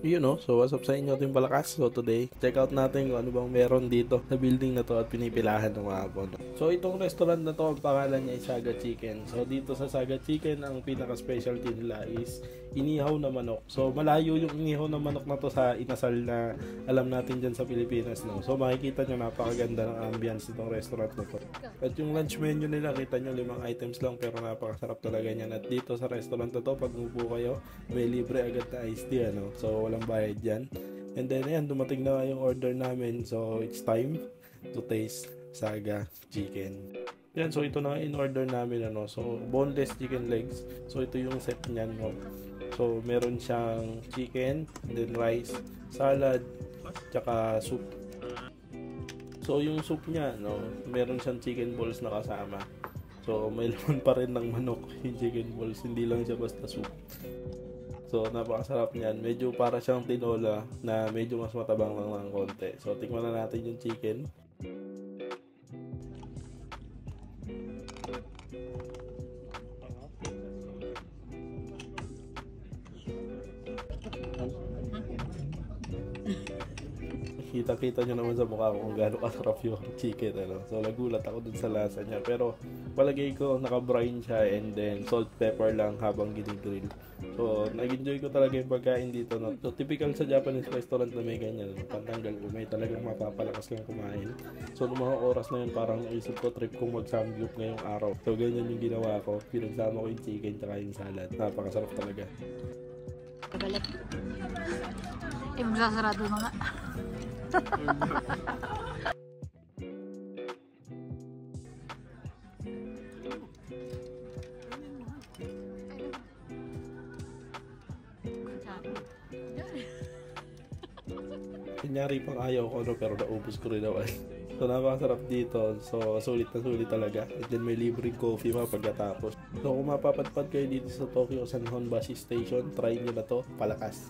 You know, so what's up sa inyo team Palakas? So today, check out natin kung ano bang meron dito sa building na to at pinipilahan ng mga abono. So itong restaurant na to, ang pangalan niya ay Saga Chicken. So dito sa Saga Chicken, ang pinaka-specialty nila is inihaw na manok. So malayo yung inihaw na manok na to sa inasal na alam natin dyan sa Pilipinas, no? So makikita nyo, napakaganda ng ambience itong restaurant na to. At yung lunch menu nila, kita nyo 5 items lang pero napakasarap talaga niyan. At dito sa restaurant na to, pag umupo kayo, may libre agad na iced tea, ano? So walang bayad dyan. And then ayan, dumating na yung order namin. So it's time to taste Saga Chicken. Yan, so ito na in order namin, ano. So boneless chicken legs. So ito yung set niyan, no. So meron siyang chicken, then rice, salad, tsaka soup. So yung soup niya, no, meron siyang chicken balls na kasama. So may laman pa rin ng manok yung chicken balls, hindi lang siya basta soup. So napakasarap niyan. Medyo para siyang tinola na medyo mas matabang lang ng konti. So tikman na natin yung chicken. Kita-kita nyo naman sa mukha ko kung gaano kasarap yung chicken, ano. So nagulat ako dun sa lasa niya. Pero palagay ko naka-brine siya and then salt pepper lang habang ginigrill. So nag-enjoy ko talaga yung pagkain dito, no. So typical sa Japanese restaurant na may ganyan, no? Pantanggal ko, may talagang mapapalakas lang kumain. So nung mga oras na yun, parang naisip ko trip kong mag-samgyup ngayong araw. So ganyan yung ginawa ko. Pinagsama ko yung chicken tsaka yung salad. Napakasarap talaga. Balik. Magsasarado na nga. Kunyari pang ayaw ko, no, pero naubos ko rin naman. So napakasarap dito. So sulit na sulit talaga. And then may libreng coffee pagkatapos. So kung mapapadpad kayo dito sa Tokyo Sanhon Bus Station, try nyo na to. Palakas.